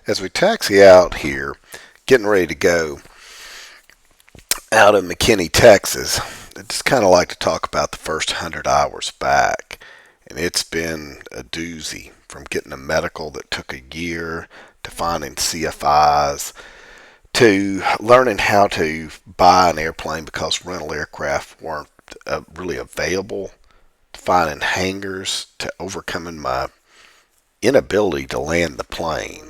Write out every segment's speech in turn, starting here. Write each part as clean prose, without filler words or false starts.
As we taxi out here, getting ready to go out of Mckinney, Texas, I just kind of like to talk about the first 100 hours back. And it's been a doozy from getting a medical that took a year to finding CFIs to learning how to buy an airplane because rental aircraft weren't really available, to finding hangars, to overcoming my inability to land the plane.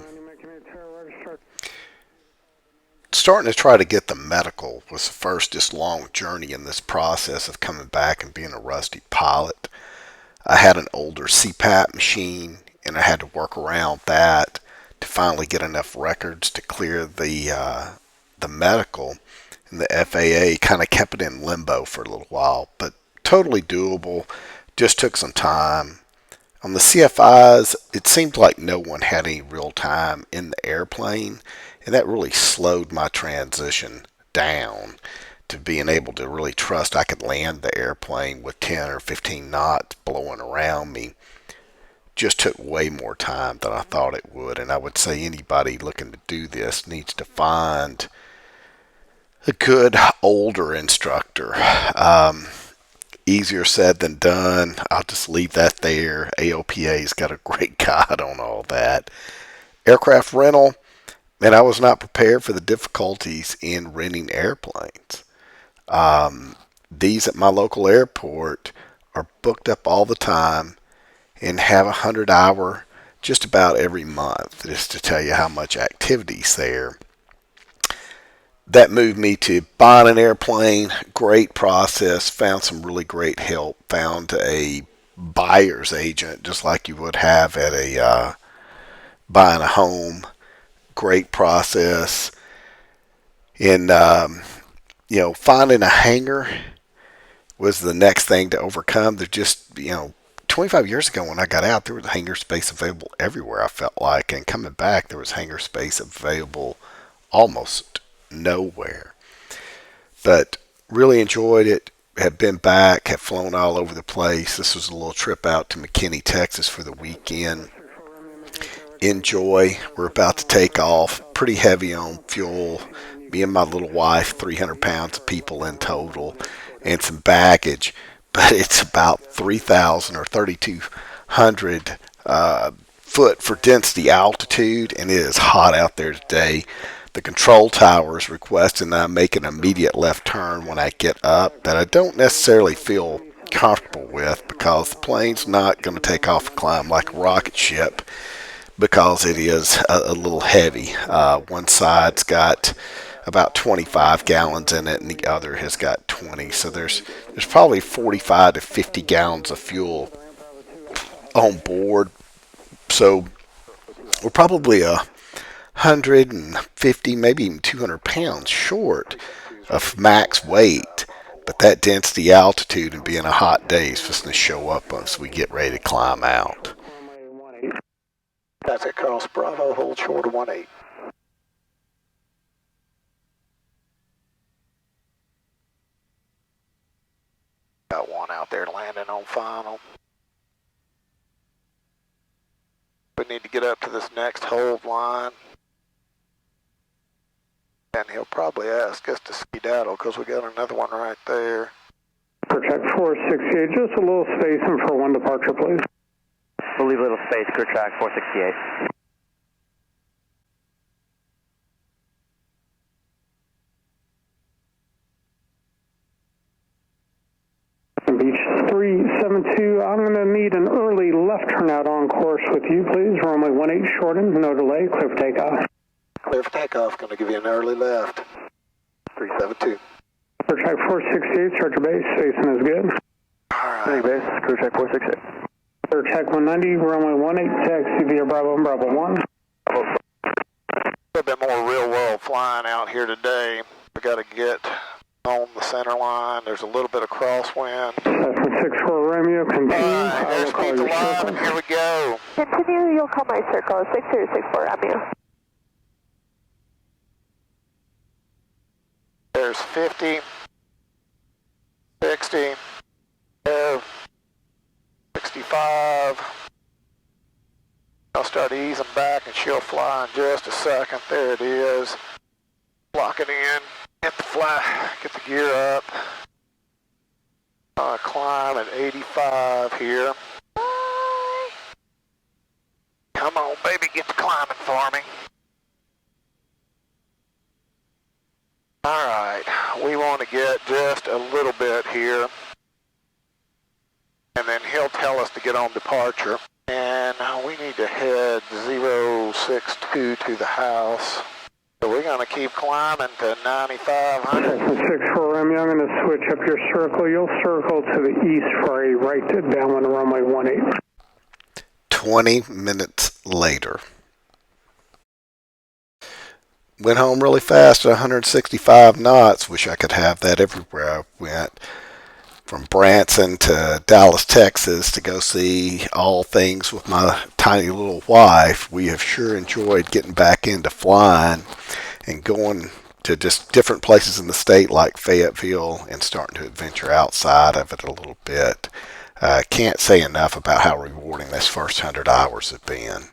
Starting to try to get the medical was the first just long journey in this process of coming back and being a rusty pilot. I had an older CPAP machine and I had to work around that to finally get enough records to clear the medical, and the FAA kind of kept it in limbo for a little while, but totally doable. Just took some time. On the CFIs, it seemed like no one had any real time in the airplane, and that really slowed my transition down to being able to really trust I could land the airplane with 10 or 15 knots blowing around me. Just took way more time than I thought it would, and I would say anybody looking to do this needs to find a good older instructor. Easier said than done. I'll just leave that there. AOPA's got a great guide on all that. Aircraft rental, man, I was not prepared for the difficulties in renting airplanes. These at my local airport are booked up all the time and have 100 hour just about every month, just to tell you how much activity's there. That moved me to buying an airplane. Great process. Found some really great help. Found a buyer's agent, just like you would have at a buying a home. Great process. And finding a hangar was the next thing to overcome. There just 25 years ago when I got out, there was hangar space available everywhere. I felt like, and coming back, there was hangar space available almost nowhere. But really enjoyed it. Have been back, have flown all over the place. This was a little trip out to Mckinney, Texas for the weekend. Enjoy. We're about to take off. Pretty heavy on fuel. Me and my little wife, 300 pounds of people in total, and some baggage. But it's about 3,000 or 3,200 foot for density altitude, and it is hot out there today. The control tower is requesting that I make an immediate left turn when I get up, that I don't necessarily feel comfortable with because the plane's not going to take off and climb like a rocket ship because it is a little heavy. One side's got about 25 gallons in it and the other has got 20. So there's probably 45 to 50 gallons of fuel on board. So we're probably 150, maybe even 200 pounds short of max weight. But that density altitude and being a hot day is just going to show up once we get ready to climb out. That's it, Carlos Bravo, hold short of 18. Got one out there landing on final. We need to get up to this next hold line. And he'll probably ask us to skedaddle because we got another one right there. Check 468, just a little space and for one departure, please. We'll leave a little space, crew track 468. Beach 372, I'm going to need an early left turnout on course with you, please. Runway 18 shortened, no delay, clear for takeoff. Clear for takeoff, going to give you an early left. 372. Crew check 468, start your base, spacing is good. Alright. Base, crew check 468. Clear check 190, runway 18, taxi via Bravo and Bravo 1. A little bit more real world flying out here today. We got to get on the center line. There's a little bit of crosswind. That's 64 Romeo, continue. I will call Airspeed's your alive, circle. and here we go. Continue, you'll call my circle, 6264 Romeo. There's 50, 60, 65. I'll start start easing back, and she'll fly in just a second. There it is. Lock it in. Get the gear up. Climb at 85 here. Come on, baby, get to climbing for me. All right, we want to get just a little bit here, and then he'll tell us to get on departure. And we need to head 062 to the house. So we're going to keep climbing to 9,500. 64 Romeo, I'm going to switch up your circle. You'll circle to the east for a right to downwind runway 18. 20 minutes later. Went home really fast at 165 knots. Wish I could have that everywhere I went. From Branson to Dallas, Texas to go see all things with my tiny little wife. We have sure enjoyed getting back into flying and going to just different places in the state like Fayetteville and starting to adventure outside of it a little bit. Can't say enough about how rewarding this first 100 hours have been.